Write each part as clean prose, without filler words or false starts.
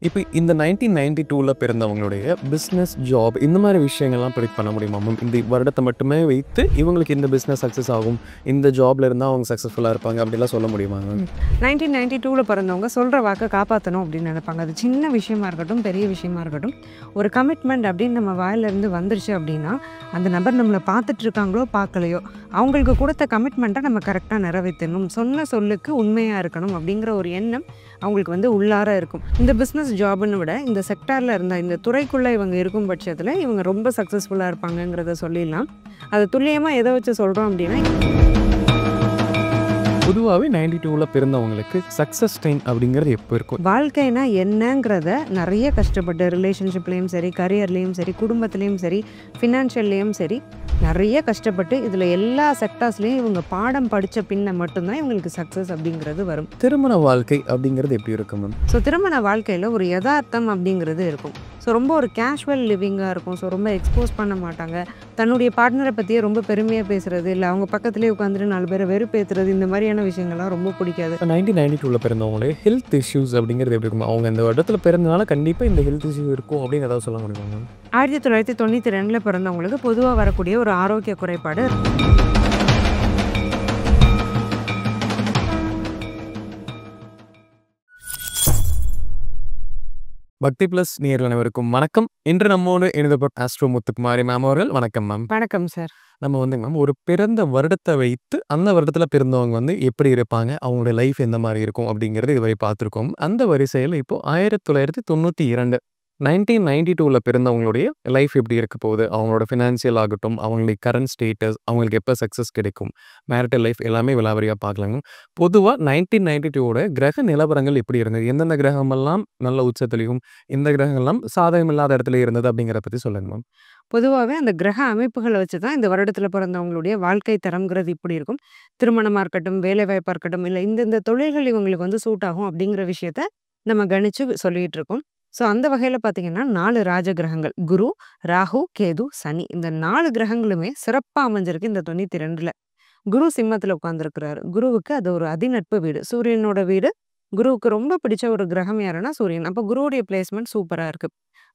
இப்ப இந்த 1992ல பிறந்தவங்களுடைய business, job இந்த மாரி விஷயங்கள்லாம் ப்ரெடிக்ட் பண்ண முடியுமா மேம்? இந்த வருடத்த மட்டுமே வைத்து இவங்களுக்கு இந்த பிசினஸ் சக்சஸ் ஆகும். இந்த ஜாப்ல இருந்தா அவங்க சக்சஸ்ஃபுல்லா இருப்பாங்க அப்படிலாம் சொல்ல முடியுமா மேம்? 1992ல பிறந்தவங்க சொல்கிற வாக்கை காப்பாற்றணும் அப்படின்னு நினைப்பாங்க. அது சின்ன விஷயமா இருக்கட்டும், பெரிய விஷயமா இருக்கட்டும். ஒரு கமிட்மெண்ட் அப்படின்னு நம்ம வாயிலிருந்து வந்துருச்சு அப்படின்னா, அந்த நபர் நம்மளை பார்த்துட்டு இருக்காங்களோ பார்க்கலையோ, அவங்களுக்கு கொடுத்த கமிட்மெண்ட்டை நம்ம கரெக்டாக நிறைவேற்றணும். சொன்ன சொல்லுக்கு உண்மையாக இருக்கணும் அப்படிங்கிற ஒரு எண்ணம் அவங்களுக்கு உள்ளார இருக்கும். இந்த பிஸ்னஸ் ஜாப்னு விட இந்த செக்டாரில் இருந்த இந்த துறைக்குள்ளே இவங்க இருக்கும் பட்சத்தில் இவங்க ரொம்ப சக்ஸஸ்ஃபுல்லாக இருப்பாங்கங்கிறத சொல்லிடலாம். அது துல்லியமாக எதை வச்சு சொல்கிறோம் அப்படின்னா, பொதுவாவே 92ல பிறந்தவங்களுக்கு சக்சஸ் டைம் அப்படிங்கிறது எப்போ இருக்கும்? வாழ்க்கைனா என்னங்கிறத நிறைய கஷ்டப்பட்டு ரிலேஷன்ஷிப்லேயும் சரி, கரியர்லேயும் சரி, குடும்பத்துலேயும் சரி, ஃபினான்ஷியல்லையும் சரி நிறைய கஷ்டப்பட்டு இதில் எல்லா செக்டார்ஸ்லேயும் இவங்க பாடம் படித்த பின்ன மட்டும்தான் இவங்களுக்கு சக்ஸஸ் அப்படிங்கிறது வரும். திருமண வாழ்க்கை அப்படிங்கிறது எப்படி இருக்கும் மேம்? ஸோ திருமண வாழ்க்கையில் ஒரு யதார்த்தம் அப்படிங்கிறது இருக்கும். ஸோ ரொம்ப ஒரு கேஷுவல் லிவிங்காக இருக்கும். ஸோ ரொம்ப எக்ஸ்போஸ் பண்ண மாட்டாங்க. தன்னுடைய பார்ட்னரை பற்றியே ரொம்ப பெருமையாக பேசுகிறது, இல்லை அவங்க பக்கத்துலேயே உட்காந்துட்டு 4 பேரை வெறுப்பேற்றுறது, இந்த மாதிரியான விஷயங்கள்லாம் ரொம்ப பிடிக்காது. 1992ல பிறந்தவங்களே ஹெல்த் இஷ்யூஸ் அப்படிங்கிறது எப்படி இருக்கும்? அவங்க இந்த வருடத்துல பிறந்தனால கண்டிப்பா இந்த ஹெல்த் இஷ்யூ இருக்கும் அப்படின்னு ஏதாவது சொல்ல முடியுமா மேம்? 1992ல் பிறந்தவங்களுக்கு பொதுவாக வரக்கூடிய ஒரு ஆரோக்கிய குறைபாடு. பக்தி பிளஸ் நேயர்கள் அனைவருக்கும் வணக்கம். இன்று நம்மோடு இணைந்தபட்ட ஆஸ்ட்ரோ முத்துக்குமாரி மேம் அவர்கள். வணக்கம் மேம். வணக்கம் சார். நம்ம மேம் ஒரு பிறந்த வருடத்தை வைத்து அந்த வருடத்துல பிறந்தவங்க எப்படி இருப்பாங்க, அவங்களுடைய லைஃப் எந்த மாதிரி இருக்கும் அப்படிங்கிறது இதுவரை பார்த்துருக்கோம். அந்த வரிசையில் இப்போ 1992 1992ல பிறந்தவங்களுடைய லைஃப் எப்படி இருக்க போகுது, அவங்களோட ஃபினான்சியல் ஆகட்டும், அவங்களுடைய கரண்ட் ஸ்டேட்டஸ், அவங்களுக்கு எப்போ சக்ஸஸ் கிடைக்கும், மேரிட்டல் லைஃப் எல்லாமே விலாவரியாக பார்க்கலாங்க. பொதுவாக 1992வோட கிரக நிலவரங்கள் எப்படி இருந்தது, எந்தெந்த கிரகமெல்லாம் நல்ல உச்சத்துலையும் எந்த கிரகங்கள்லாம் சாதகம் இல்லாத இடத்துல இருந்தது அப்படிங்கிறத பற்றி சொல்லுங்க மேம். பொதுவாகவே அந்த கிரக அமைப்புகளை வச்சு தான் இந்த வருடத்தில் பிறந்தவங்களுடைய வாழ்க்கை தரம்ங்கிறது இப்படி இருக்கும். திருமணமாக இருக்கட்டும், வேலைவாய்ப்பாக இருக்கட்டும், இல்லை இந்த தொழில்கள் இவங்களுக்கு சூட் ஆகும் அப்படிங்கிற விஷயத்த நம்ம கணிச்சு சொல்லிட்டு இருக்கோம். ஸோ அந்த வகையில் பார்த்தீங்கன்னா 4 ராஜ கிரகங்கள் குரு, ராகு, கேது, சனி, இந்த 4 கிரகங்களுமே சிறப்பாக அமைஞ்சிருக்கு இந்த 92ல். குரு சிம்மத்தில் உட்காந்துருக்கிறாரு. குருவுக்கு அது ஒரு அதிநட்பு வீடு, சூரியனோட வீடு. குருவுக்கு ரொம்ப பிடிச்ச ஒரு கிரகம் யாருன்னா சூரியன். அப்போ குருவுடைய பிளேஸ்மெண்ட் சூப்பராக இருக்கு.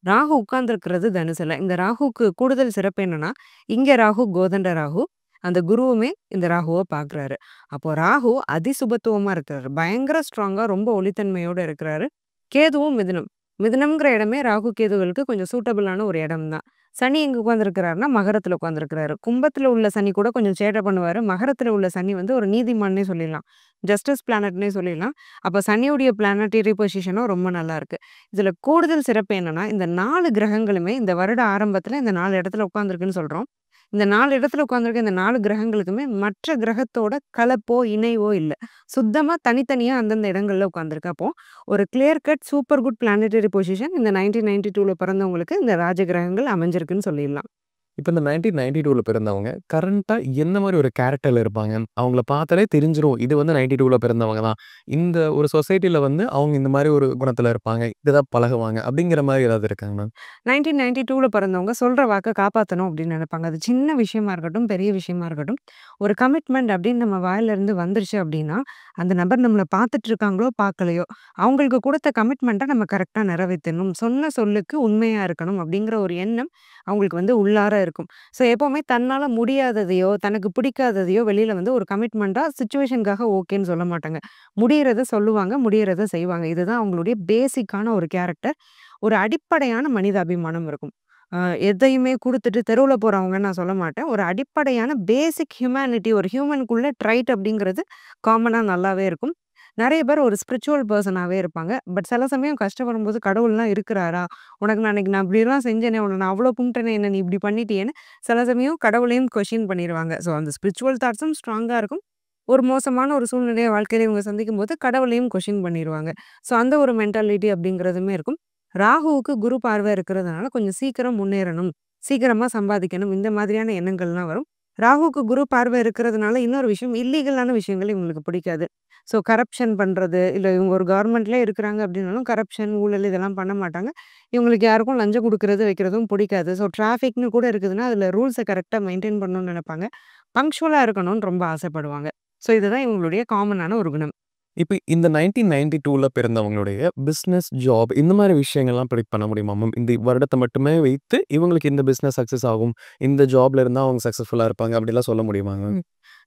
ராகு உட்கார்ந்துருக்கிறது தனுசுல. இந்த ராகுக்கு கூடுதல் சிறப்பு என்னன்னா, இங்க ராகு கோதண்ட ராகு. அந்த குருவுமே இந்த ராகுவ பார்க்குறாரு. அப்போ ராகு அதிசுபத்துவமா இருக்கிறாரு. பயங்கர ஸ்ட்ராங்கா ரொம்ப ஒளித்தன்மையோட இருக்கிறாரு. கேதுவும் மிதுனம். மிதுனம்ங்கிற இடமே ராகு கேதுகளுக்கு கொஞ்சம் சூட்டபிளான ஒரு இடம் தான். சனி எங்க உட்கார்ந்துருக்கிறாருன்னா, மகரத்துல உட்கார்ந்துருக்கிறாரு. கும்பத்துல உள்ள சனி கூட கொஞ்சம் சேட்டை பண்ணுவாரு. மகரத்துல உள்ள சனி ஒரு நீதிமான்னே சொல்லிடலாம். ஜஸ்டிஸ் பிளானட்னே சொல்லிடலாம். அப்ப சனியுடைய பிளானட்டரி பொசிஷனும் ரொம்ப நல்லா இருக்கு. இதுல கூடுதல் சிறப்பு என்னன்னா, இந்த 4 கிரகங்களுமே இந்த வருட ஆரம்பத்துல இந்த 4 இடத்துல உட்கார்ந்துருக்குன்னு சொல்றோம். இந்த 4 இடத்துல உட்கார்ந்திருக்க இந்த 4 கிரகங்களுக்குமே மற்ற கிரகத்தோட கலப்போ, இணைவோ இல்ல. சுத்தமா தனித்தனியா அந்தந்த இடங்கள்ல உட்கார்ந்திருக்கு. அப்போ ஒரு clear cut super good planetary position இந்த 1992ல பிறந்தவங்களுக்கு இந்த ராஜ கிரகங்கள் அமைஞ்சிருக்குன்னு சொல்லிடலாம். இப்போ இந்த 1992ல பிறந்தவங்க கரண்ட்டா எந்த மாதிரி ஒரு கேரக்டர்ல இருப்பாங்க? அவங்கள பார்த்தாலே தெரிஞ்சிரும். இது 92ல பிறந்தவங்க தான். இந்த ஒரு சொசைட்டில அவங்க இந்த மாதிரி ஒரு குணத்துல இருப்பாங்க. இதுதான் பழகுவாங்க. அப்படிங்கிற மாதிரி ஏதாவது இருக்காங்க மேம்? 1992ல பிறந்தவங்க சொல்ற வாக்கை காப்பாற்றணும் அப்படின்னு நினைப்பாங்க. அது சின்ன விஷயமா இருக்கட்டும், பெரிய விஷயமா இருக்கட்டும். ஒரு கமிட்மெண்ட் அப்படின்னு நம்ம வாயிலிருந்து வந்துருச்சு அப்படின்னா, அந்த நபர் நம்மளை பார்த்துட்டு இருக்காங்களோ பார்க்கலையோ, அவங்களுக்கு கொடுத்த கமிட்மெண்ட்டை நம்ம கரெக்டாக நிறைவேற்றணும். சொன்ன சொல்லுக்கு உண்மையா இருக்கணும் அப்படிங்கிற ஒரு எண்ணம் அவங்களுக்கு உள்ளார இருக்கும். ஸோ எப்பவுமே தன்னால முடியாததையோ, தனக்கு பிடிக்காததையோ வெளியில ஒரு கமிட்மெண்ட்டா சிச்சுவேஷனுக்காக ஓகேன்னு சொல்ல மாட்டாங்க. முடியறத சொல்லுவாங்க, முடியறத செய்வாங்க. இதுதான் அவங்களுடைய பேசிக்கான ஒரு கேரக்டர். ஒரு அடிப்படையான மனிதாபிமானம் இருக்கும். அ எதையுமே குடுத்துட்டு தெருவுல போறவங்கன்னு நான் சொல்ல மாட்டேன். ஒரு அடிப்படையான பேசிக் ஹியூமனிட்டி ஒரு ஹியூமனுக்குள்ள ட்ரைட் அப்படிங்கிறது காமனா நல்லாவே இருக்கும். நெறைய பேர் ஒரு ஸ்பிரிச்சுவல் பெர்சனாவே இருப்பாங்க. பட் சில சமயம் கஷ்டப்படும்போது கடவுள்லாம் இருக்கிறாரா? உனக்கு நான் அன்னைக்கு நான் இப்படிலாம் செஞ்சேனே, உன்ன நான் அவ்ளோ கும்பிட்டேனே, என்ன நீ இப்படி பண்ணிட்டியேன்னு சில சமயம் கடவுளையும் கொஸ்டின் பண்ணிருவாங்க. ஸோ அந்த ஸ்பிரிச்சுவல் தாட்ஸும் ஸ்ட்ராங்கா இருக்கும். ஒரு மோசமான ஒரு சூழ்நிலைய வாழ்க்கையில இவங்க சந்திக்கும்போது கடவுளையும் கொஸ்டின் பண்ணிருவாங்க. ஸோ அந்த ஒரு மென்டாலிட்டி அப்படிங்கிறதுமே இருக்கும். ராகுவுக்கு குரு பார்வை இருக்கிறதுனால கொஞ்சம் சீக்கிரம் முன்னேறணும், சீக்கிரமா சம்பாதிக்கணும் இந்த மாதிரியான எண்ணங்கள்லாம் வரும். ராகுவுக்கு குரு பார்வை இருக்கிறதுனால இன்னொரு விஷயம் இல்லீகலான விஷயங்கள் இவங்களுக்கு பிடிக்காது. ஸோ கரப்ஷன் பண்றது, இல்ல இவங்க ஒரு கவர்மெண்ட்லயே இருக்கிறாங்க அப்படின்னாலும் கரப்ஷன், ஊழல் இதெல்லாம் பண்ண மாட்டாங்க. இவங்களுக்கு யாருக்கும் லஞ்சம் குடுக்குறது, வைக்கிறதும் பிடிக்காது. ஸோ டிராஃபிக்ன்னு கூட இருக்குதுன்னா, அதில ரூல்ஸ கரெக்ட்டா மெயின்டெயின் பண்ணணும்னு நெனைப்பாங்க. பங்க்சுவலா இருக்கணும்னு ரொம்ப ஆசைப்படுவாங்க. ஸோ இதுதான் இவங்களுடைய காமனான ஒரு குணம். இப்ப இந்த 1992ல பிறந்தவங்களுடைய பிசினஸ், ஜாப் இந்த மாரி விஷயங்கள்லாம் பிரெடிக்ட் பண்ண முடியுமா மேம்? இந்த வருடத்த மட்டுமே வைத்து இவங்களுக்கு இந்த பிசினஸ் சக்சஸ் ஆகும். இந்த ஜாப்ல இருந்தா அவங்க சக்சஸ்ஃபுல்லா இருப்பாங்க. அப்படிலாம் சொல்ல முடியுமாங்க? ம்.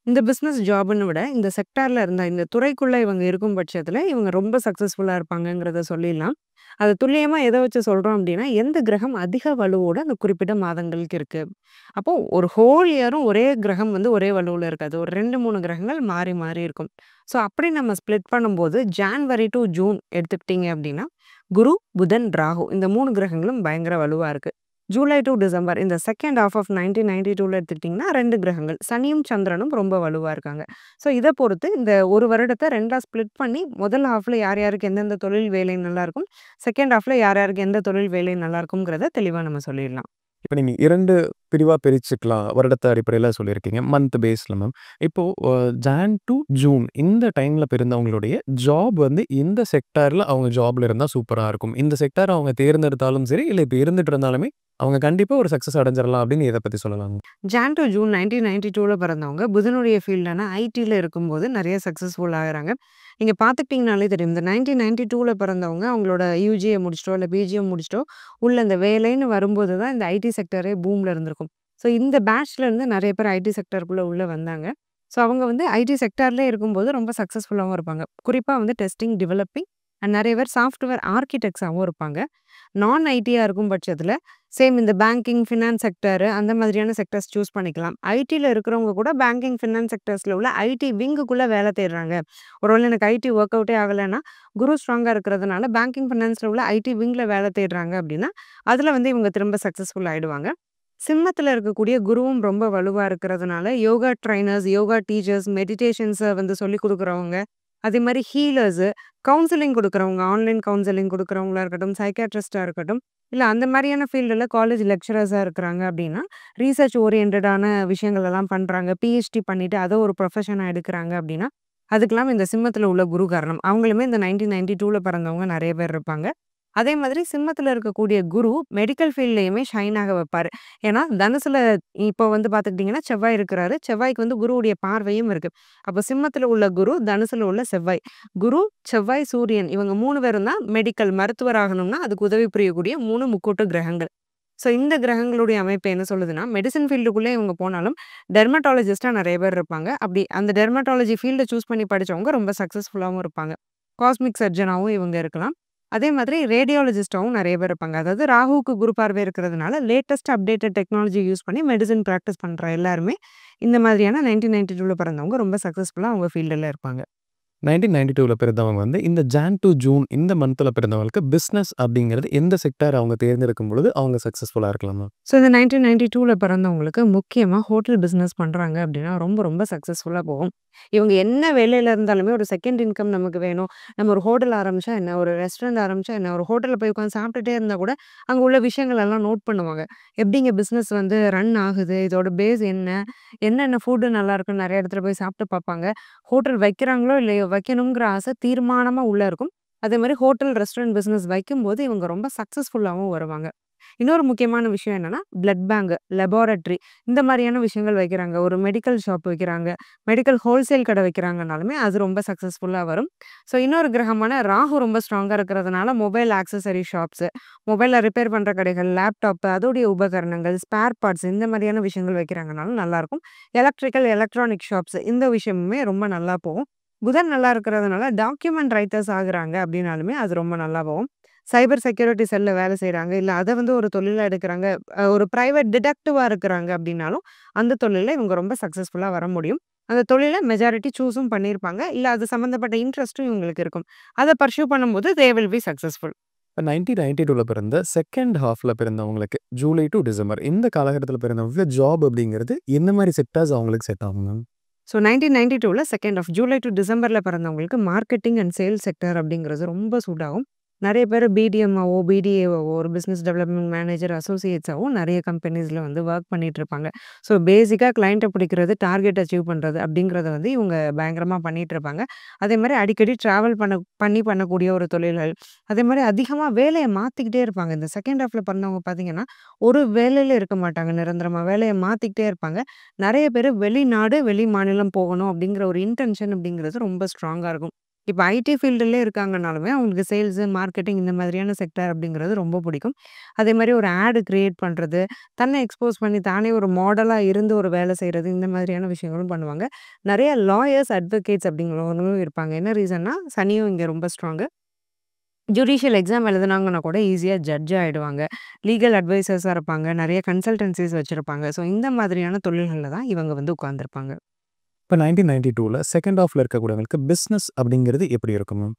இந்த பிசினஸ் ஜாப்ன்னு விட, இந்த செக்டார்ல இருந்த இந்த துறைக்குள்ள இவங்க இருக்கும் பட்சத்தில, இவங்க ரொம்ப சக்சஸ்ஃபுல்லா இருப்பாங்கங்கிறத சொல்லிடலாம். அது துல்லியமா எத வச்சு சொல்றோம் அப்டின்னா, எந்த கிரகம் அதிக வலுவோட அந்த குறிப்பிட்ட மாதங்களுக்கு இருக்கு. அப்போ ஒரு ஹோல் இயரும் ஒரே கிரகம் வந்து ஒரே வலுவுல இருக்காது. ஒரு 2, 3 கிரகங்கள் மாறி, மாறி இருக்கும். ஸோ அப்படி நம்ம ஸ்ப்ளிட் பண்ணும்போது, ஜான்வரி டூ ஜூன் எடுத்துக்கிட்டீங்க அப்டின்னா, குரு, புதன், ராகு இந்த 3 கிரகங்களும் பயங்கர வலுவா இருக்கு. ஜூலை டூ டிசம்பர் இந்த செகண்ட் ஹால்ஃப் ஆஃப் 1992ல எடுத்துக்கிட்டிங்கன்னா 2 கிரகங்கள். சனியும், சந்திரனும் ரொம்ப வலுவா இருக்காங்க. ஸோ இத பொறுத்து இந்த ஒரு வருடத்த 2ஆ ஸ்ப்ளிட் பண்ணி முதல் ஹால்ஃப்ல யார் யாருக்கு எந்தெந்த தொழில் வேலை நல்லாருக்கும், செகண்ட் ஹால்ஃப்ல யார் யாருக்கு எந்த தொழில் வேலை நல்லாருக்கும்ங்கிறத தெளிவா நம்ம சொல்லிடலாம். இப்ப நீங்க 2 பிரிவா பிரிச்சுக்கலாம். வருடத்த அடிப்படையில சொல்லியிருக்கீங்க. மந்த் பேஸ்ல மேம். இப்போ ஜான் டூ ஜூன் இந்த டைம்ல பிறந்தவங்களுடைய ஜாப் வந்து எந்த செக்டார்ல அவங்க ஜாப்ல இருந்தா சூப்பரா இருக்கும். இந்த செக்டார் அவங்க தேர்ந்தெடுத்தாலும் சரி, இல்ல இப்ப இருந்துட்டு இருந்தாலுமே அவங்க கண்டிப்பா ஒரு சக்சஸ் அடைஞ்சிரலாம் அப்படின்னு எத பத்தி சொல்லலாங்க? ஜான் டூ ஜூன் 1992ல பிறந்தவங்க புதனுடைய ஃபீல்டான ஐடில இருக்கும்போது நெறைய சக்சஸ்ஃபுல் ஆகுறாங்க. நீங்க பார்த்துக்கிட்டீங்கனாலே தெரியும். இந்த 1992ல பிறந்தவங்க அவங்களோட யுஜிய முடிச்சுட்டோ, இல்ல பிஜிய முடிச்சுட்டோ, உள்ள இந்த வேலைன்னு வரும்போது தான் இந்த ஐடி செக்டரே பூம்ல இருந்திருக்கும். ஸோ இந்த பேட்ச்ல இருந்து நெறைய பேர் ஐடி செக்டார்க்குள்ள உள்ள வந்தாங்க. ஸோ அவங்க வந்து ஐடி செக்டார்லயே இருக்கும்போது ரொம்ப சக்சஸ்ஃபுல்லாவும் இருப்பாங்க. குறிப்பா வந்து டெஸ்டிங், டெவலப்பிங் அண்ட் நெறைய பேர் சாஃப்ட்வேர் ஆர்க்கிடெக்ட்ஸாவும் இருப்பாங்க. நான் ஐடியா இருக்கும் பட்சத்தில சேம் இந்த பேங்கிங், ஃபினான்ஸ் செக்டார் அந்த மாதிரியான செக்டர்ஸ் சூஸ் பண்ணிக்கலாம். ஐடில இருக்கிறவங்க கூட பேங்கிங், ஃபினான்ஸ் செக்டர்ஸ்ல உள்ள ஐடி விங்குக்குள்ள வேலை தேடுறாங்க. ஒருவேளை எனக்கு ஐடி வொர்க் அவுட்டே ஆகலன்னா, குரு ஸ்ட்ராங்கா இருக்கிறதுனால பேங்கிங், ஃபினான்ஸ்ல உள்ள ஐடி விங்ல வேலை தேடுறாங்க அப்படின்னா, அதுல வந்து இவங்க திரும்ப சக்சஸ்ஃபுல் ஆயிடுவாங்க. சிம்மத்துல இருக்கக்கூடிய குருவும் ரொம்ப வலுவா இருக்கிறதுனால, யோகா ட்ரெய்னர்ஸ், யோகா டீச்சர்ஸ், மெடிடேஷன்ஸ வந்து சொல்லிக் குடுக்குறவங்க, அதே மாரி ஹீலர்ஸு, கவுன்சிலிங் குடுக்குறவங்க, ஆன்லைன் கவுன்சிலிங் குடுக்குறவங்களா இருக்கட்டும், சைக்கியாட்ரிஸ்ட்டா இருக்கட்டும், இல்ல அந்த மாரியான ஃபீல்டுல காலேஜ் லெக்சரர்ஸா இருக்கிறாங்க அப்படின்னா, ரிசர்ச் ஓரியன்டடான விஷயங்கள் எல்லாம் பண்றாங்க. பிஹெச்டி பண்ணிட்டு அத ஒரு ப்ரொஃபஷனா எடுக்குறாங்க அப்படின்னா, அதுக்கெல்லாம் இந்த சிம்மத்துல உள்ள குரு காரணம். அவங்களுமே இந்த 1992ல பிறந்தவங்க நெறைய பேர் இருப்பாங்க. அதே மாதிரி சிம்மத்துல இருக்கக்கூடிய குரு மெடிக்கல் ஃபீல்ட்லயுமே ஷைன் ஆக வைப்பாரு. ஏன்னா, தனுசுல இப்போ வந்து பார்த்துக்கிட்டீங்கன்னா, செவ்வாய் இருக்கிறாரு. செவ்வாய்க்கு வந்து குருவுடைய பார்வையும் இருக்கு. அப்ப சிம்மத்துல உள்ள குரு, தனுசுல உள்ள செவ்வாய். குரு, செவ்வாய், சூரியன் இவங்க 3 பேரும் தான் மெடிக்கல் மருத்துவர் ஆகணும்னா, அதுக்கு உதவி புரியக்கூடிய 3 முக்கூட்டு கிரகங்கள். ஸோ இந்த கிரகங்களுடைய அமைப்பு என்ன சொல்லுதுன்னா, மெடிசின் ஃபீல்டுக்குள்ளே இவங்க போனாலும், டெர்மடாலஜிஸ்ட்டா நெறைய பேர் இருப்பாங்க. அப்படி அந்த டெர்மடாலஜி ஃபீல்ட சூஸ் பண்ணி படிச்சவங்க ரொம்ப சக்சஸ்ஃபுல்லாவும் இருப்பாங்க. காஸ்மிக் சர்ஜனாவும் இவங்க இருக்கலாம். அதே மாதிரி ரேடியாலஜிஸ்ட்டாவும் நெறைய பேர் இருப்பாங்க. அதாவது ராகுவுக்கு குரு பார்வை இருக்கிறதுனால, லேட்டஸ்ட் அப்டேட்டட் டெக்னாலஜி யூஸ் பண்ணி மெடிசின் பிராக்டிஸ் பண்ற எல்லாருமே, இந்த மாதிரியான 1992ல பிறந்தவங்க ரொம்ப சக்சஸ்ஃபுல்லா அவங்க ஃபீல்டுல இருப்பாங்க. 1992ல பிறந்தவங்க வந்து இந்த ஜான் டூ ஜூன் இந்த மந்த்ல பிறந்தவங்களுக்கு பிசினஸ் அப்படிங்கிறது எந்த செக்டார் அவங்க தேர்ந்தெடுக்கும் பொழுது அவங்க சக்சஸ்ஃபுல்லா இருக்கலாம் மேம்? ஸோ இந்த 1992ல பிறந்தவங்களுக்கு முக்கியமா ஹோட்டல் பிசினஸ் பண்றாங்க அப்படின்னா, ரொம்ப ரொம்ப சக்சஸ்ஃபுல்லா போகும். இவங்க என்ன வேலையில இருந்தாலுமே ஒரு செகண்ட் இன்கம் நமக்கு வேணும். நம்ம ஒரு ஹோட்டல் ஆரம்பிச்சா என்ன, ஒரு ரெஸ்டாரண்ட் ஆரம்பிச்சா என்ன, ஒரு ஹோட்டல்ல போய் உட்கார்ந்து சாப்பிட்டுட்டே இருந்தா கூட, அங்க உள்ள விஷயங்கள் எல்லாம் நோட் பண்ணுவாங்க. எப்படிங்க பிசினஸ் வந்து ரன் ஆகுது? இதோட பேஸ் என்ன? என்னென்ன ஃபுட் நல்லாருக்குன்னு நெறைய இடத்துல போய் சாப்பிட்டு பார்ப்பாங்க. ஹோட்டல் வைக்கிறாங்களோ இல்லையோ, வைக்கணுங்கிற ஆசை தீர்மானமா உள்ள இருக்கும். அதே மாரி ஹோட்டல், ரெஸ்டாரண்ட் பிசினஸ் வைக்கும்போது இவங்க ரொம்ப சக்சஸ்ஃபுல்லாவும் வருவாங்க. இன்னொரு முக்கியமான விஷயம் என்னன்னா, பிளட் பேங்க், லெபார்ட்டரி இந்த மாரியான விஷயங்கள் வைக்கிறாங்க. ஒரு மெடிக்கல் ஷாப் வைக்கிறாங்க. மெடிக்கல் ஹோல்சேல் கடை வைக்கிறாங்கனாலுமே அது ரொம்ப சக்சஸ்ஃபுல்லா வரும். ஸோ இன்னொரு கிரகமான ராகு ரொம்ப ஸ்ட்ராங்கா இருக்கிறதுனால மொபைல் ஆக்சஸரி ஷாப்ஸ், மொபைல ரிப்பேர் பண்ற கடைகள், லேப்டாப் அதோடைய உபகரணங்கள், ஸ்பேர் பார்ட்ஸ் இந்த மாரியான விஷயங்கள் வைக்கிறாங்கனாலும் நல்லாருக்கும். எலக்ட்ரிக்கல், எலக்ட்ரானிக் ஷாப்ஸ் இந்த விஷயமுமே ரொம்ப நல்லா போகும். புதன் நல்லா இருக்கிறதுனால டாக்குமெண்ட் ரைட்டர்ஸ் ஆகுறாங்க அப்படின்னாலுமே அது ரொம்ப நல்லா போகும். சைபர் செக்யூரிட்டி செல்ல வேலை செய்றாங்க. இல்ல அத வந்து ஒரு தொழிலா எடுக்குறாங்க. ஒரு பிரைவேட் டிடெக்டிவா இருக்கிறாங்க அப்படின்னாலும், அந்த தொழில்ல இவங்க ரொம்ப சக்சஸ்ஃபுல்லா வர முடியும். அந்த தொழில மெஜாரிட்டி சூஸும் பண்ணியிருப்பாங்க. இல்ல அது சம்மந்தப்பட்ட இன்ட்ரெஸ்ட்டும் இவங்களுக்கு இருக்கும். அத பர்ஸ்யூ பண்ணும்போது தே வில் பி சக்சஸ்ஃபுல். இப்ப 1992ல பிறந்த செகண்ட் ஹால்ஃப்ல பிறந்தவங்களுக்கு ஜூலை டூ டிசம்பர் இந்த காலகட்டத்தில பிறந்தவங்களுக்கு ஜாப் அப்படிங்கிறது என்ன மாரி செக்டார்ஸ் அவங்களுக்கு செட் ஆகும் மேம்? ஸோ 1992ல செகண்ட் ஆஃப் ஜூலை டூ டிசம்பர்ல பிறந்தவங்களுக்கு மார்க்கெட்டிங் அண்ட் சேல்ஸ் செக்டார் அப்படிங்கிறது ரொம்ப சூட் ஆகும். நெறைய பேர் பிடிஎம்மாவோ, பிடிஏவாவோ ஒரு பிசினஸ் டெவலப்மென்ட் மேனேஜர், அசோசியேட்ஸாவோ நெறைய கம்பெனிஸ்ல வந்து வொர்க் பண்ணிட்டு இருப்பாங்க. ஸோ பேசிக்கா கிளையண்ட்ட பிடிக்கிறது, டார்கெட் அச்சீவ் பண்றது அப்படிங்கிறத வந்து இவங்க பயங்கரமா பண்ணிட்டு இருப்பாங்க. அதே மாரி அடிக்கடி டிராவல் பண்ணக்கூடிய ஒரு தொழில்கள். அதே மாரி அதிகமா வேலைய மாத்திக்கிட்டே இருப்பாங்க. இந்த செகண்ட் ஹாஃப்ல பிறந்தவங்க பார்த்தீங்கன்னா, ஒரு வேலையில இருக்க மாட்டாங்க நிரந்தரமா. வேலைய மாத்திக்கிட்டே இருப்பாங்க. நெறைய பேரு வெளிநாடு, வெளி மாநிலம் போகணும் அப்படிங்கிற ஒரு இன்டென்ஷன் அப்படிங்கிறது ரொம்ப ஸ்ட்ராங்கா இருக்கும். இப்ப ஐடி ஃபீல்டுலே இருக்காங்கனாலுமே, அவங்களுக்கு சேல்ஸு, மார்க்கெட்டிங் இந்த மாதிரியான செக்டார் அப்படிங்கிறது ரொம்ப பிடிக்கும். அதே மாரி ஒரு ஆட் கிரியேட் பண்றது, தன்னை எக்ஸ்போஸ் பண்ணி தானே ஒரு மாடலா இருந்து ஒரு வேலை செய்றது, இந்த மாதிரியான விஷயங்களும் பண்ணுவாங்க. நெறைய லாயர்ஸ், அட்வொகேட்ஸ் அப்படிங்கிறவங்களும் இருப்பாங்க. என்ன ரீசன்னா, சனியும் இங்க ரொம்ப ஸ்ட்ராங்கு. ஜுடிஷியல் எக்ஸாம் எழுதுனாங்கன்னா கூட ஈஸியா ஜட்ஜ் ஆயிடுவாங்க. லீகல் அட்வைசர்ஸா இருப்பாங்க. நெறைய கன்சல்டன்சிஸ் வச்சிருப்பாங்க. ஸோ இந்த மாதிரியான தொழில்கள்ல தான் இவங்க வந்து உட்கார்ந்திருப்பாங்க. இப்ப 1992ல செகண்ட் ஹாஃப்ல இருக்கக்கூடியவங்களுக்கு பிசினஸ் அப்படிங்கிறது எப்படி இருக்கும் மேம்?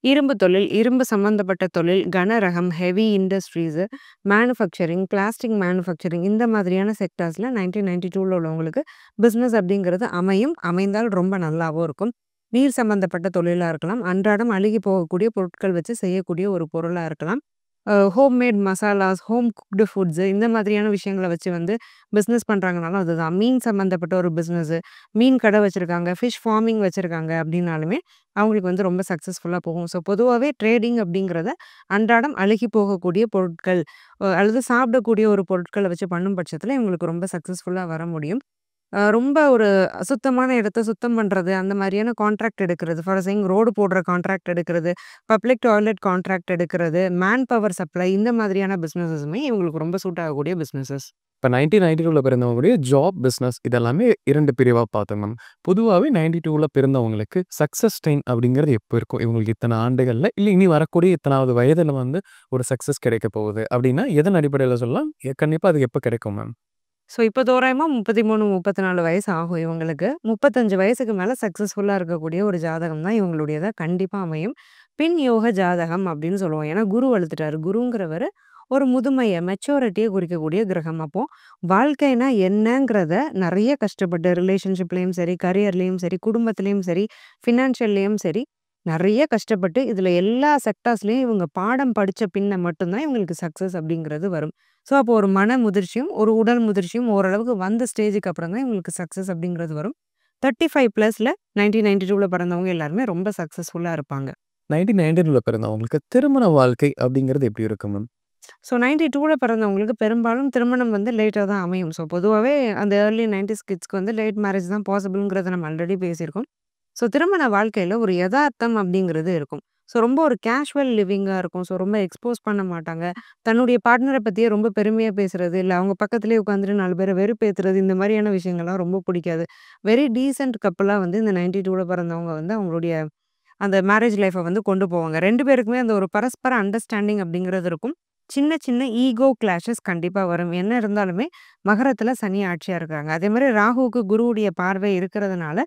இரும்பு தொழில், இரும்பு சம்மந்தப்பட்ட தொழில், கனரகம், heavy industries, manufacturing, plastic manufacturing இந்த மாதிரியான செக்டார்ஸ்ல 1992ல உள்ளவங்களுக்கு பிசினஸ் அப்படிங்கிறது அமையும். அமைந்தால் ரொம்ப நல்லாவும் இருக்கும். நீர் சம்மந்தப்பட்ட தொழிலா இருக்கலாம். அன்றாடம் அழுகி போகக்கூடிய பொருட்கள் வச்சு செய்யக்கூடிய ஒரு பொருளா இருக்கலாம். ஹோம்மேட் மசாலாஸ், ஹோம் குக்டு ஃபுட்ஸு இந்த மாதிரியான விஷயங்கள வச்சு வந்து பிசினஸ் பண்றாங்கனாலும் அதுதான். மீன் சம்மந்தப்பட்ட ஒரு பிசினஸு, மீன் கடை வச்சிருக்காங்க, ஃபிஷ் ஃபார்மிங் வச்சிருக்காங்க அப்படின்னாலுமே, அவங்களுக்கு வந்து ரொம்ப சக்சஸ்ஃபுல்லா போகும். ஸோ பொதுவாவே ட்ரேடிங் அப்படிங்கிறத அன்றாடம் அழுகி போகக்கூடிய பொருட்கள், அல்லது சாப்பிடக்கூடிய ஒரு பொருட்கள வச்சு பண்ணும் பட்சத்தில இவங்களுக்கு ரொம்ப சக்சஸ்ஃபுல்லா வர முடியும். ரொம்ப ஒரு அசுத்தமான இடத்த சுத்தம் பண்றது, அந்த மாரியான கான்ட்ராக்ட் எடுக்கிறது. ஃபார் எக்ஸாம்பிள் ரோடு போடுற கான்ட்ராக்ட் எடுக்கிறது, பப்ளிக் டாய்லெட் கான்ட்ராக்ட் எடுக்கிறது, மேன் பவர் சப்ளை இந்த மாதிரியான பிசினஸஸுமே இவங்களுக்கு ரொம்ப சூட் ஆகக்கூடிய பிசினஸஸ். இப்ப 1992ல பிறந்தவங்களுடைய ஜாப், பிசினஸ் இதெல்லாமே 2 பிரிவா பார்த்தோம் மேம். பொதுவாவே 92ல பிறந்தவங்களுக்கு சக்சஸ் டைம் அப்படிங்கிறது எப்போ இருக்கும்? இவங்களுக்கு இத்தன ஆண்டுகள்ல, இல்ல இனி வரக்கூடிய இத்தனாவது வயதுல வந்து ஒரு சக்சஸ் கிடைக்க போகுது அப்படின்னா, எதன் அடிப்படையில சொல்லலாம்? கண்டிப்பா அது எப்ப கிடைக்கும் மேம்? ஸோ இப்போ தோராயமா 33, 34 வயசு ஆகும் இவங்களுக்கு. 35 வயசுக்கு மேல சக்சஸ்ஃபுல்லா இருக்கக்கூடிய ஒரு ஜாதகம் தான் இவங்களுடையதா கண்டிப்பா அமையும். பின் யோக ஜாதகம் அப்படின்னு சொல்லுவோம். ஏன்னா குரு வலுத்துட்டாரு. குருங்கிறவரு ஒரு முதுமைய, மெச்சூரிட்டிய குறிக்கக்கூடிய கிரகம். அப்போ வாழ்க்கைனா என்னங்கிறத நெறைய கஷ்டப்பட்டு ரிலேஷன்ஷிப்லயும் சரி, கரியர்லயும் சரி, குடும்பத்திலயும் சரி, ஃபினான்ஷியல்லயும் சரி, நெறைய கஷ்டப்பட்டு இதுல எல்லா செக்டார்ஸ்லயும் இவங்க பாடம் படிச்ச பின்ன மட்டும் தான் இவங்களுக்கு சக்சஸ் அப்படிங்கிறது வரும். ஸோ, அப்போ ஒரு மன முதிர்ச்சியும், ஒரு உடல் முதிர்ச்சியும் ஓரளவுக்கு வந்த ஸ்டேஜுக்கு அப்புறம் தான் இவங்களுக்கு சக்சஸ் அப்படிங்கிறது வரும். 35 பிளஸ்ல 1992ல பிறந்தவங்க எல்லாருமே ரொம்ப சக்சஸ்ஃபுல்லா இருப்பாங்க. 1992ல பிறந்தவங்களுக்கு திருமண வாழ்க்கை அப்படிங்கிறது எப்படி இருக்கும் மேம்? ஸோ 92ல பிறந்தவங்களுக்கு பெரும்பாலும் திருமணம் வந்து லேட்டா தான் அமையும். ஸோ பொதுவாவே அந்த ஏர்லி 90ஸ் கிட்ஸ்க்கு வந்து லேட் மேரேஜ் தான் பாசிபிள்ங்கிறத நம்ம ஆல்ரெடி பேசியிருக்கோம். ஸோ திருமண வாழ்க்கையில ஒரு எதார்த்தம் அப்படிங்கிறது இருக்கும். ஸோ ரொம்ப ஒரு கேஷுவல் லிவிங்கா இருக்கும். ஸோ ரொம்ப எக்ஸ்போஸ் பண்ண மாட்டாங்க. தன்னுடைய பார்ட்னர பத்தியே ரொம்ப பெருமையா பேசுறது, இல்ல அவங்க பக்கத்திலேயே உட்காந்துட்டு 4 பேர வெறுப்பேத்துறது, இந்த மாரியான விஷயங்கள்லாம் ரொம்ப பிடிக்காது. வெரி டீசென்ட் கப்புலா வந்து இந்த 92ல பிறந்தவங்க வந்து அவங்களுடைய அந்த மேரேஜ் லைஃப்ப வந்து கொண்டு போவாங்க. 2 பேருக்குமே அந்த ஒரு பரஸ்பர அண்டர்ஸ்டாண்டிங் அப்படிங்கிறது இருக்கும். சின்ன சின்ன ஈகோ கிளாஷஸ் கண்டிப்பா வரும். என்ன இருந்தாலுமே மகரத்துல சனி ஆட்சியா இருக்காங்க. அதேமாரி ராகுவுக்கு குருவுடைய பார்வை இருக்கிறதுனால,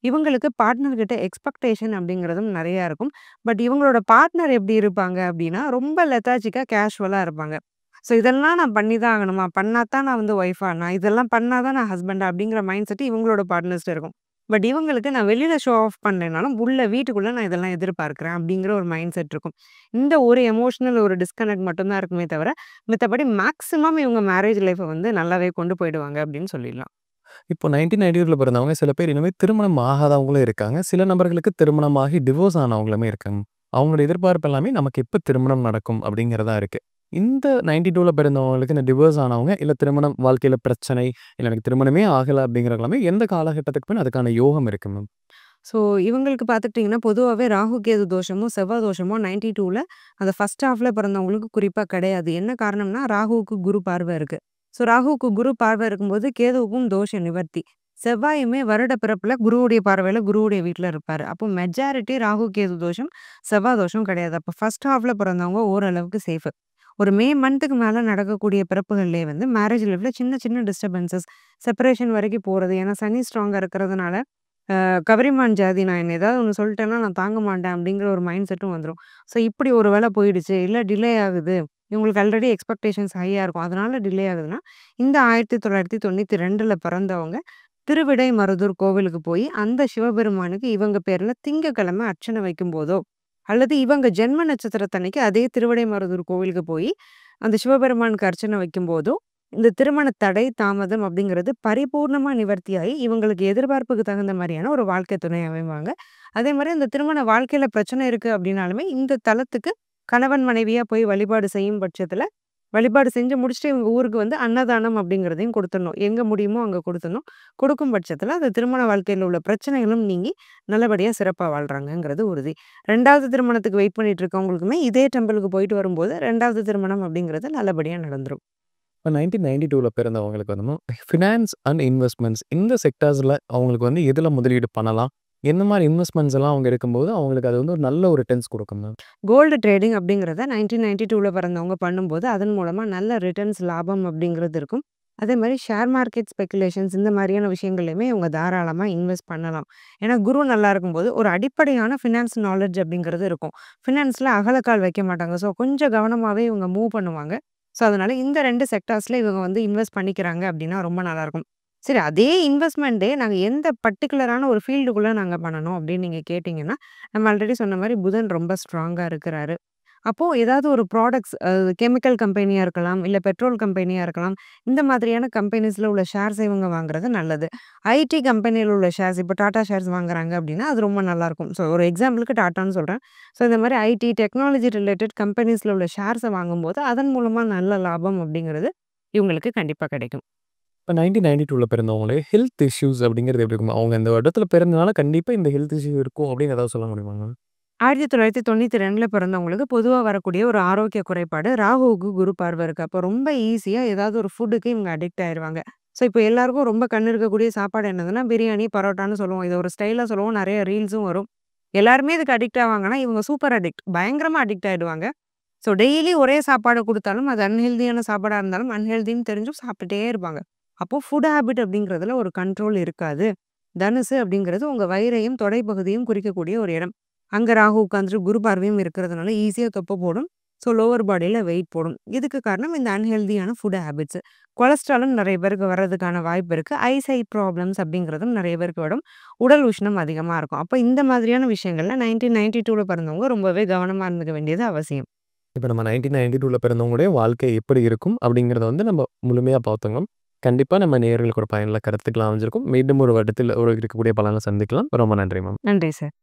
இவங்களுக்கு பார்ட்னர் கிட்ட எக்ஸ்பெக்டேஷன் அப்படிங்கிறதும் நெறையா இருக்கும். பட் இவங்களோட பார்ட்னர் எப்படி இருப்பாங்க அப்படின்னா, ரொம்ப லெதார்ஜிக்கா, கேஷுவலா இருப்பாங்க. ஸோ இதெல்லாம் நான் பண்ணி தான் ஆகணுமா? பண்ணா தான் நான் வந்து ஒய்ஃபா? நான் இதெல்லாம் பண்ணா தான் நான் ஹஸ்பண்டா? அப்படிங்கிற மைண்ட் செட் இவங்களோட பார்ட்னர்ஸ்ட்ட இருக்கும். பட் இவங்களுக்கு நான் வெளியில ஷோ ஆஃப் பண்ணலைனாலும், உள்ள வீட்டுக்குள்ள நான் இதெல்லாம் எதிர்பார்க்கிறேன் அப்படிங்கிற ஒரு மைண்ட் செட் இருக்கும். இந்த ஒரு எமோஷனல் ஒரு டிஸ்கனெக்ட் மட்டும் தான் இருக்குமே தவிர, மித்தபடி மேக்ஸிமம் இவங்க மேரேஜ் லைஃப்ப வந்து நல்லாவே கொண்டு போயிடுவாங்க அப்படின்னு சொல்லிடலாம். இப்போ 1990ல பிறந்தவங்க சில பேர் இனிமே திருமணம் ஆகாதவங்களும் இருக்காங்க. சில நபர்களுக்கு திருமணமாகி டிவோர்ஸ் ஆனவங்களுமே இருக்காங்க. அவங்களோட எதிர்பார்ப்பு எல்லாமே நமக்கு எப்ப திருமணம் நடக்கும் அப்படிங்கிறதா இருக்கு. இந்த 92ல பிறந்தவங்களுக்கு இந்த டிவோர்ஸ் ஆனவங்க, இல்ல திருமணம் வாழ்க்கையில பிரச்சனை, இல்ல எனக்கு திருமணமே ஆகல அப்படிங்கிற எல்லாமே எந்த காலகட்டத்துக்கு பின் அதுக்கான யோகம் இருக்கு மேம்? ஸோ இவங்களுக்கு பார்த்துக்கிட்டிங்கன்னா, பொதுவாவே ராகு, கேது தோஷமும், செவ்வாய் தோஷமும் 92ல அந்த ஃபர்ஸ்ட் ஹாஃப்ல பிறந்தவங்களுக்கு குறிப்பா கிடையாது. என்ன காரணம்னா, ராகுவுக்கு குரு பார்வை இருக்கு. ஸோ ராகுவுக்கு குரு பார்வை இருக்கும்போது, கேதுவுக்கும் தோஷ நிவர்த்தி. செவ்வாயுமே வருட பிறப்புல குருவுடைய பார்வையில குருவுடைய வீட்ல இருப்பாரு. அப்போ மெஜாரிட்டி ராகு, கேது தோஷம், செவ்வாய் தோஷம் கிடையாது. அப்போ ஃபர்ஸ்ட் ஹாஃப்ல பிறந்தவங்க ஓரளவுக்கு சேஃப். ஒரு மே மந்த்துக்கு மேல நடக்கக்கூடிய பிறப்புகள்லயே வந்து மேரேஜ் லைஃப்ல சின்ன சின்ன டிஸ்டர்பன்ஸஸ், செப்பரேஷன் வரைக்கும் போறது. ஏன்னா சனி ஸ்ட்ராங்கா இருக்கிறதுனால கவரிமான் ஜாதி நான் என்ன ஏதாவது ஒண்ணு சொல்லிட்டேன்னா, நான் தாங்க மாட்டேன் அப்படிங்கிற ஒரு மைண்ட் செட்டும் வந்துரும். ஸோ இப்படி ஒரு வேள போயிடுச்சு, இல்ல டிலே ஆகுது. இவங்களுக்கு ஆல்ரெடி எக்ஸ்பெக்டேஷன்ஸ் ஹையா இருக்கும். அதனால டிலே ஆகுதுன்னா, இந்த 1992ல பிறந்தவங்க திருவிடைமருதூர் கோவிலுக்கு போய், அந்த சிவபெருமானுக்கு இவங்க பேர்ல திங்கட்கிழமை அர்ச்சனை வைக்கும்போதோ, அல்லது இவங்க ஜென்ம நட்சத்திரத்தன்னைக்கு அதே திருவிடைமருதூர் கோவிலுக்கு போய், அந்த சிவபெருமானுக்கு அர்ச்சனை வைக்கும்போதோ, இந்த திருமண தடை, தாமதம் அப்படிங்கிறது பரிபூர்ணமா நிவர்த்தியாயி, இவங்களுக்கு எதிர்பார்ப்புக்கு தகுந்த மாரியான ஒரு வாழ்க்கை துணை அமைவாங்க. அதே மாரி இந்த திருமண வாழ்க்கையில பிரச்சனை இருக்கு அப்படின்னாலுமே, இந்த தலத்துக்கு கணவன், மனைவியா போய் வழிபாடு செய்யும் பட்சத்துல, வழிபாடு செஞ்சு முடிச்சுட்டு இவங்க ஊருக்கு வந்து அன்னதானம் அப்படிங்கிறதையும் குடுத்துடணும். எங்க முடியுமோ அங்க குடுத்துடணும். குடுக்கும் பட்சத்தில அந்த திருமண வாழ்க்கையில உள்ள பிரச்சனைகளும் நீங்கி நல்லபடியா சிறப்பா வாழ்றாங்கங்கிறது உறுதி. 2வது திருமணத்துக்கு வெயிட் பண்ணிட்டு இருக்கவங்களுக்குமே இதே டெம்பிளுக்கு போயிட்டு வரும்போது 2வது திருமணம் அப்படிங்கிறது நல்லபடியா நடந்துரும். இப்ப 1992ல பிறந்தவங்களுக்கு வந்து ஃபினான்ஸ் அண்ட் இன்வெஸ்ட்மென்ட்ஸ் இந்த செக்டார்ஸ்ல அவங்களுக்கு வந்து எதுல முதலீடு பண்ணலாம்? என்ன மாரி இன்வெஸ்ட்மென்ட்ஸ் எல்லாம் அவங்க எடுக்கும்போது, அவங்களுக்கு அது வந்து ஒரு நல்ல ஒரு ரிட்டர்ன்ஸ் குடுக்கும் மேம்? கோல்டு ட்ரேடிங் அப்படிங்கிறத 1992ல பிறந்தவங்க பண்ணும்போது, அதன் மூலமா நல்ல ரிட்டர்ன்ஸ் லாபம் அப்படிங்கிறது இருக்கும். அதே மாரி ஷேர் மார்க்கெட் ஸ்பெகுலேஷன்ஸ் இந்த மாரியான விஷயங்கள்லயுமே இவங்க தாராளமா இன்வெஸ்ட் பண்ணலாம். ஏன்னா குரு நல்லா இருக்கும்போது, ஒரு அடிப்படையான ஃபினான்ஸ் நாலேட்ஜ் அப்படிங்கிறது இருக்கும். ஃபினான்ஸ்ல அகலக்கால் வைக்க மாட்டாங்க. ஸோ கொஞ்சம் கவனமாவே இவங்க மூவ் பண்ணுவாங்க. ஸோ அதனால இந்த 2 செக்டார்ஸ்ல இவங்க வந்து இன்வெஸ்ட் பண்ணிக்கிறாங்க அப்படின்னா ரொம்ப நல்லாயிருக்கும். சரி அதே இன்வெஸ்ட்மெண்ட்டே நாங்க எந்த பர்ட்டிகுலரான ஒரு ஃபீல்டுக்குள்ள நாங்க பண்ணணும் அப்படின்னு நீங்க கேட்டீங்கன்னா, நம்ம ஆல்ரெடி சொன்ன மாரி புதன் ரொம்ப ஸ்ட்ராங்கா இருக்கிறாரு. அப்போ ஏதாவது ஒரு ப்ராடக்ட்ஸ் கெமிக்கல் கம்பெனியா இருக்கலாம், இல்ல பெட்ரோல் கம்பெனியா இருக்கலாம். இந்த மாதிரியான கம்பெனிஸ்ல உள்ள ஷேர்ஸ் இவங்க வாங்குறது நல்லது. ஐடி கம்பெனியில உள்ள ஷேர்ஸ் இப்போ டாடா ஷேர்ஸ் வாங்குறாங்க அப்படின்னா, அது ரொம்ப நல்லாயிருக்கும். ஸோ ஒரு எக்ஸாம்பிளுக்கு டாட்டான்னு சொல்றேன். ஸோ இந்த மாரி ஐடி, டெக்னாலஜி ரிலேட்டட் கம்பெனிஸ்ல உள்ள ஷேர்ஸ வாங்கும்போது, அதன் மூலமா நல்ல லாபம் அப்படிங்கிறது இவங்களுக்கு கண்டிப்பா கிடைக்கும். இப்ப 1992ல பிறந்தவங்களே ஹெல்த் இஷ்யூஸ் அப்படிங்கிறது எப்படி இருக்கும்? அவங்க இந்த வருடத்துல பிறந்தனால கண்டிப்பா இந்த ஹெல்த் இஷ்யூ இருக்கும் அப்படின்னு ஏதாவது சொல்ல முடியுமாங்க? 1992ல பிறந்தவங்களுக்கு பொதுவா வரக்கூடிய ஒரு ஆரோக்கிய குறைபாடு, ராகுவுக்கு குரு பார்வை இருக்கு. அப்போ ரொம்ப ஈஸியா ஏதாவது ஒரு ஃபுட்டுக்கு இவங்க அடிக்ட் ஆயிருவாங்க. ஸோ இப்போ எல்லாருக்கும் ரொம்ப கண்ணு இருக்கக்கூடிய சாப்பாடு என்னதுன்னா, பிரியாணி, பரோட்டான்னு சொல்லுவோம். இத ஒரு ஸ்டைலா சொல்லுவோம். நெறைய ரீல்ஸும் வரும். எல்லாருமே இதுக்கு அடிக்ட் ஆவாங்கன்னா, இவங்க சூப்பர் அடிக்ட். பயங்கரமா அடிக்ட் ஆயிடுவாங்க. ஸோ டெய்லி ஒரே சாப்பாடு குடுத்தாலும், அது அன்ஹெல்தியான சாப்பாடா இருந்தாலும், அன்ஹெல்தின்னு தெரிஞ்சும் சாப்பிட்டுட்டே இருப்பாங்க. அப்போ ஃபுட் ஹேபிட் அப்படிங்கிறதுல ஒரு கண்ட்ரோல் இருக்காது. தனுசு அப்படிங்கிறது உங்க வயிறையும், தொடைப்பகுதியும் குறிக்கக்கூடிய ஒரு இடம். அங்க ராகு உட்காந்துட்டு குரு பார்வையும் இருக்கிறதுனால ஈஸியா தொப்பை போடும். ஸோ லோவர் பாடியில வெயிட் போடும். இதுக்கு காரணம் இந்த அன்ஹெல்தியான ஃபுட் ஹேபிட்ஸ். கொலஸ்ட்ராலும் நெறைய பேருக்கு வர்றதுக்கான வாய்ப்பு இருக்கு. ஐசைட் ப்ராப்ளம்ஸ் அப்படிங்கிறதும் நெறைய பேருக்கு வரும். உடல் உஷ்ணம் அதிகமா இருக்கும். அப்ப இந்த மாதிரியான விஷயங்கள்ல 1992ல பிறந்தவங்க ரொம்பவே கவனமா இருந்துக்க வேண்டியது அவசியம். இப்ப நம்ம 1992ல பிறந்தவங்களுடைய வாழ்க்கை எப்படி இருக்கும்? அப்படிங்கிறத வந்து நம்ம முழுமையா பார்த்தோங்க. கண்டிப்பா நம்ம நேயர்களுக்கு ஒரு பயனுள்ள கருத்துக்கள் அமைஞ்சிருக்கும். மீண்டும் ஒரு வருடத்தில் ஒரு இருக்கக்கூடிய பலன சந்திக்கலாம். ரொம்ப நன்றி மேம். நன்றி சார்.